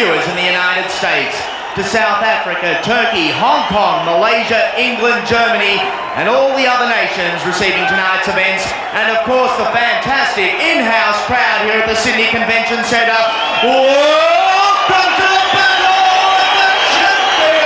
viewers in the United States, to South Africa, Turkey, Hong Kong, Malaysia, England, Germany, and all the other nations receiving tonight's events, and of course the fantastic in-house crowd here at the Sydney Convention Centre. Welcome to the Battle of the Champions!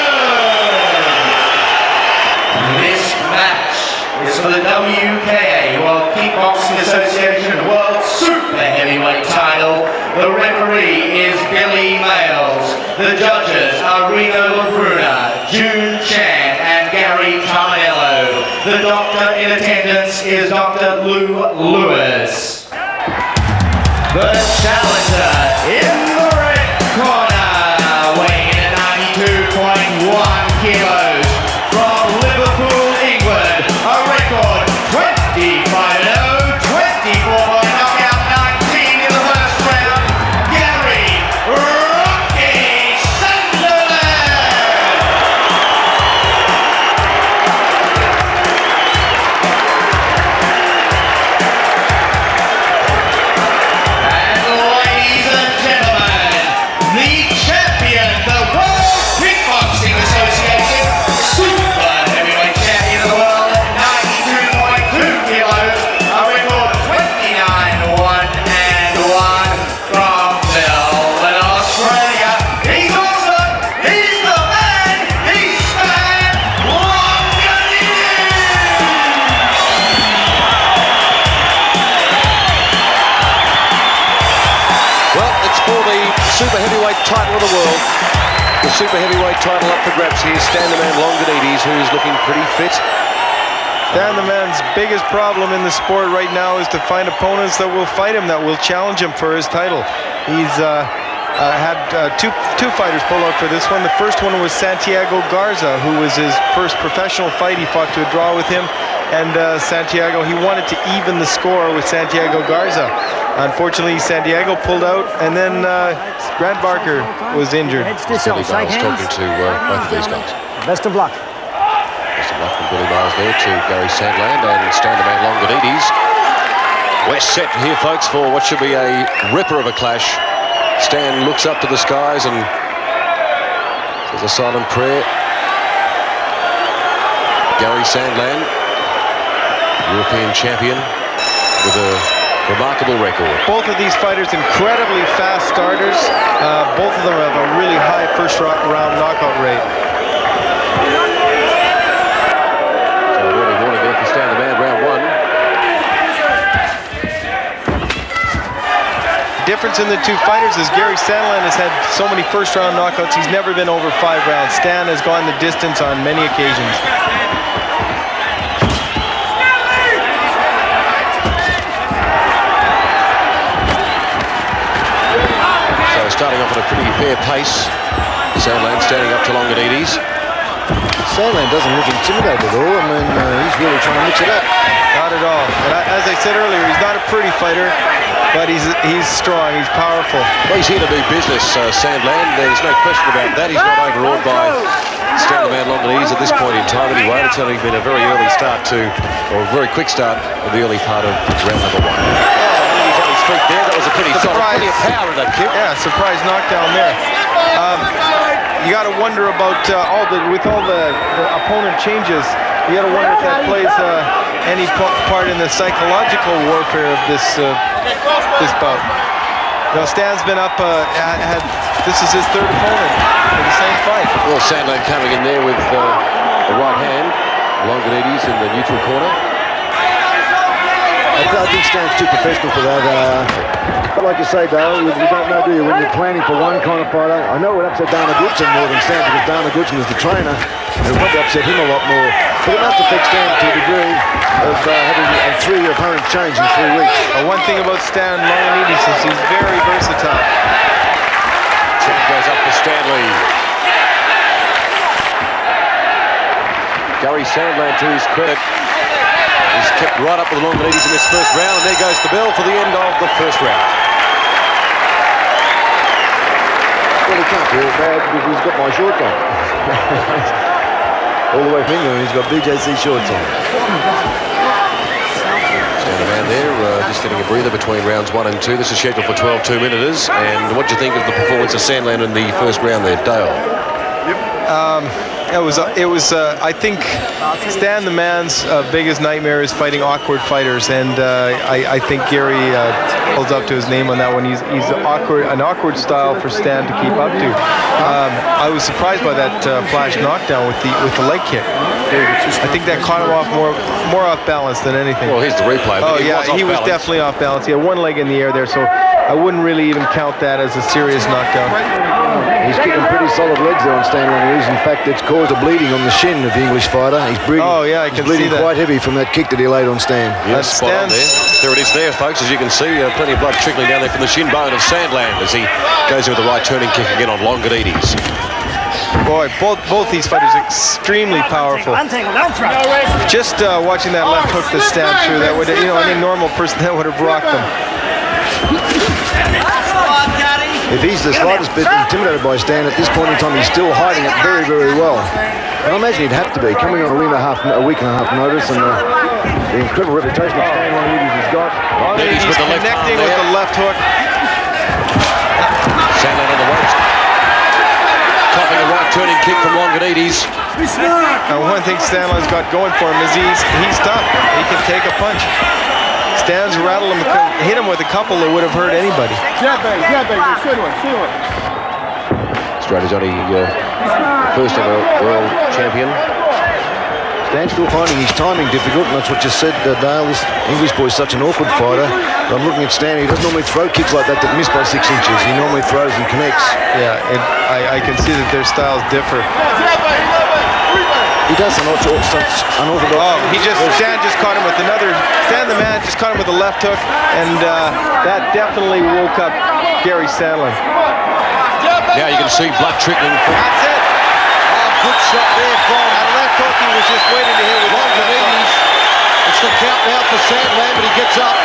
This match is for the WKA, World Kickboxing Association World Super Heavyweight title. The referee is Billy Males. The judges are Reno Labruna, June Chan, and Gary Carmello. The doctor in attendance is Dr. Lou Lewis. The challenger in the red corner, weighing in at 92.1 kilos, from Liverpool, England, a record 25-0, 24-point knockout, 19 in the first round, Gary Sandland. And ladies and gentlemen, the champion, the World Kickboxing Association Super Heavyweight Champion of the world at 92.2 kilos, a record 29-1-1 from Melbourne, Australia. He's awesome, he's the man, he's Stan Longinidis. Well, it's for the super heavyweight title of the world. The super heavyweight title up for grabs here. Stan the man Longinidis, who's looking pretty fit. Stan the man's biggest problem in the sport right now is to find opponents that will fight him, that will challenge him for his title. He's had two fighters pull out for this one. The first one was Santiago Garza, who was his first professional fight. He fought to a draw with him, and Santiago, he wanted to even the score with Santiago Garza. Unfortunately, Santiago pulled out, and then Grant Barker was injured. Billy Miles talking to both of these guys. Best of luck. Best of luck from Billy Miles there to Gary Sandland and Stan the man Longinidis. We're set here, folks, for what should be a ripper of a clash. Stan looks up to the skies and says a silent prayer. Gary Sandland, European champion with a remarkable record. Both of these fighters incredibly fast starters. Both of them have a really high first round knockout rate. So early warning there for Stan the man, round one. The difference in the two fighters is Gary Sandland has had so many first round knockouts, he's never been over 5 rounds. Stan has gone the distance on many occasions. Starting off at a pretty fair pace. Sandland standing up to Longinidis. Sandland doesn't look intimidated at all. I mean, he's really trying to mix it up. Not at all. But as I said earlier, he's not a pretty fighter, but he's strong, he's powerful. Well, he's here to do business, Sandland. There's no question about that. He's not overawed by Stan the man Longinidis at this point in time anyway. It's only been a very early start or a very quick start in the early part of round number one. There, that was a pretty solid, plenty of power in that kick. Yeah, surprise knockdown there. You got to wonder about with all the opponent changes. You got to wonder if that plays any part in the psychological warfare of this bout. Now Stan's been up. This is his third opponent in the same fight. Well, Sandland coming in there with the right hand. Longinidis in the neutral corner. I think Stan's too professional for that. But like you say, Dale, you don't know, do you, when you're planning for one kind of fighter. I know it would upset Dana Goodson more than Stan, because Dana Goodson is the trainer. It would probably upset him a lot more. But it must affect Stan to a degree of having 3 opponents change in 3 weeks. One thing about Stan Longinidis is he's very versatile. Champ goes up for Stanley. Gary Sandland, to his credit, he's kept right up with Longinidis in this first round, and there goes the bell for the end of the first round. Well, he can't feel bad because he's got my shorts on. All the way from England, he's got BJC shorts on. Stand the man there, just getting a breather between rounds 1 and 2. This is scheduled for 12 2-minuters. And what do you think of the performance of Sandland in the first round there, Dale? It was. I think Stan the man's biggest nightmare is fighting awkward fighters, and I think Gary holds up to his name on that one. He's an awkward style for Stan to keep up to. I was surprised by that flash knockdown with the leg kick. I think that caught him off more off balance than anything. Well, here's the replay. Oh yeah, he was definitely off balance. He had one leg in the air there, so I wouldn't really even count that as a serious knockdown. He's kicking pretty solid legs there on Stan Longinidis. In fact, it's caused a bleeding on the shin of the English fighter. He's bleeding. Oh yeah, I can bleeding see that. Quite heavy from that kick that he laid on Stan. Yes, spot on there. There it is there, folks. As you can see, plenty of blood trickling down there from the shin bone of Sandland as he goes in with the right turning kick again on Longinidis. Boy, both these fighters are extremely powerful. Just watching that left hook that Stan threw, that would, any normal person that would have rocked them. If he's the slightest bit intimidated by Stan at this point in time, he's still hiding it very, very well. And I imagine he'd have to be, coming on a week and a half notice, and the incredible reputation that Stan Longinidis has got. He's connecting with the left hook. Sandland on the ropes. Copping a right turning kick from Longinidis. Now, one thing Stanland's got going for him is he's tough. He can take a punch. Stan's rattled him, hit him with a couple that would have hurt anybody. Australia's only first ever world champion. Stan's still finding his timing difficult, and that's what you said, Dale. This English boy's such an awkward fighter. But I'm looking at Stan. He doesn't normally throw kicks like that miss by 6 inches. He normally throws and connects. Yeah, I can see that their styles differ. He does an unorthodox. Oh, Stan just caught him with another. Stan the man just caught him with a left hook, and that definitely woke up Gary Sandland. Now you can see blood trickling from. That's it. Oh, good shot there from That left hook he was just waiting to hit with Longinidis. It's the count now for Sandland, but he gets up.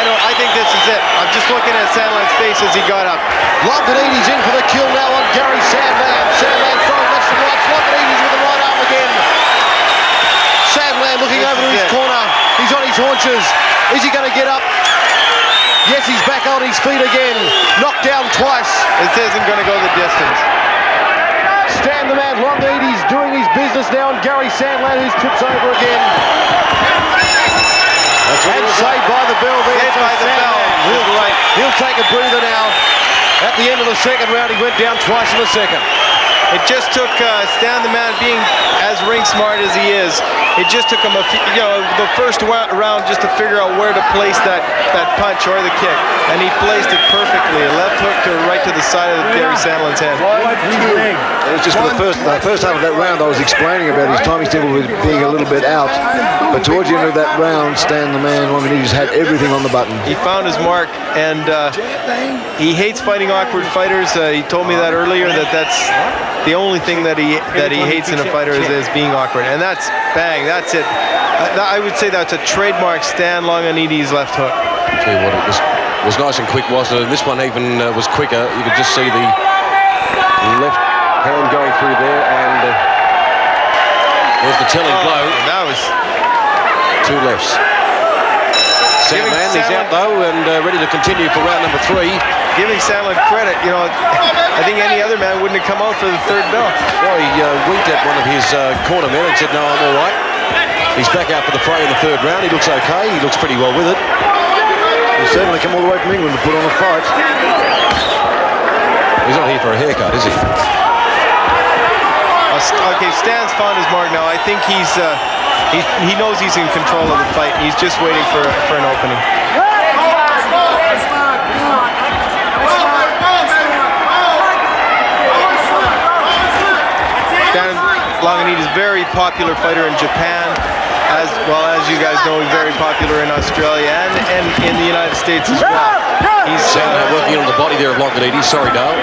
I think this is it. I'm just looking at Sandland's face as he got up. Longinidis in for the kill now on Gary Sandland. Sandland throwing left and right. Longinidis with the right arm again. Sandland looking over to his corner. He's on his haunches. Is he going to get up? Yes, he's back on his feet again. Knocked down twice. This isn't going to go the distance. Stan the man, Longinidis doing his business now on Gary Sandland, who trips over again. And saved by the bell there. Saved by the bell. He'll take a breather now. At the end of the second round, he went down twice in the second. It just took Stan the man, being as ring smart as he is, it just took him the first round just to figure out where to place that punch or the kick, and he placed it perfectly. A left hook right to the side of Gary Sandland's head. It was just for the first half of that round I was explaining about his timing still being a little bit out, but towards the end of that round, Stan the man, Longinidis had everything on the button. He found his mark, and he hates fighting awkward fighters. He told me that earlier, that's the only thing that he hates in a fighter is being awkward, and that's it. I would say that's a trademark Stan Longinidis left hook. I'll tell you what, it was nice and quick, wasn't it? And this one even was quicker. You could just see the left hand going through there, and there's the telling blow. That was two lefts. Sandland, he's out though, and ready to continue for round number 3. Giving Sandland credit, I think any other man wouldn't have come out for the third bell. Well, he winked at one of his corner men and said, "No, I'm all right." He's back out for the fray in the third round. He looks okay. He looks pretty well with it. He's certainly come all the way from England to put on a fight. He's not here for a haircut, is he? Okay, Stan's found his mark now. I think he knows he's in control of the fight. He's just waiting for an opening. Stan Longinidis is a very popular fighter in Japan, as well as you guys know, he's very popular in Australia and in the United States as well. He's working on the body there of Longinidis. Sorry, Dale.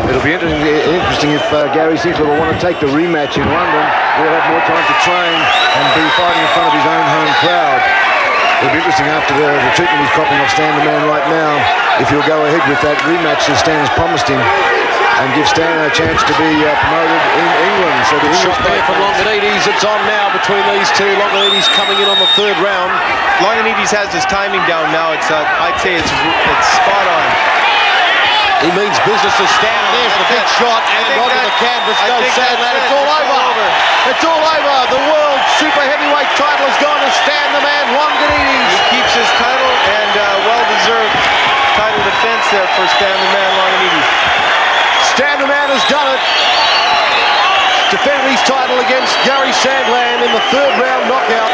It'll be interesting if Gary Sandland will want to take the rematch in London. He'll have more time to train and be fighting in front of his own home crowd. It'll be interesting after the treatment he's copping off Stan the man right now, if he'll go ahead with that rematch that Stan has promised him. and give Stan a chance to be promoted in England. So the Shot there from Longinidis. It's on now between these two. Longinidis coming in on the third round. Longinidis has his timing down now. It's I'd say it's spot on. He means business to Stan. There's the big shot, and onto the canvas goes Sandland. It's all over. It's all over. The world super heavyweight title has gone to Stan the Man Longinidis. He keeps his title, and well-deserved title defense there for Stan the Man Longinidis. Stan the Man has done it. Defended his title against Gary Sandland in the third round knockout.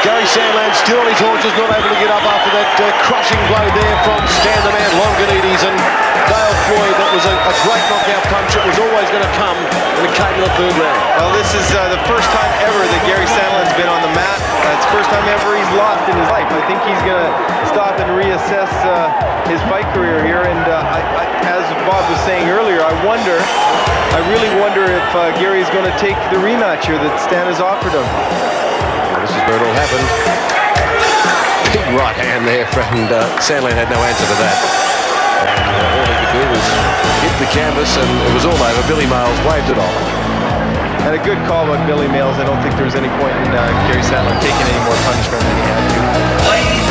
Gary Sandland still on his haunches, not able to get up after that crushing blow there from Stan the Man Longinidis, and Dale Floyd. That was a great knockout punch. It was always going to come, and it came in the third round. Well, this is the first time ever that Gary Sandland's been on the mat. It's the first time ever he's lost in his life. I think he's going to stop and reassess his fight career here, and as Bob was saying earlier, I really wonder if Gary's going to take the rematch here that Stan has offered him. This is where it all happened. Big right hand there, and Sandland had no answer to that. And all he could do was hit the canvas, and it was all over. Billy Miles waved it off. And a good call by Billy Miles. I don't think there was any point in Gary Sandland taking any more punishment than he had to. Ladies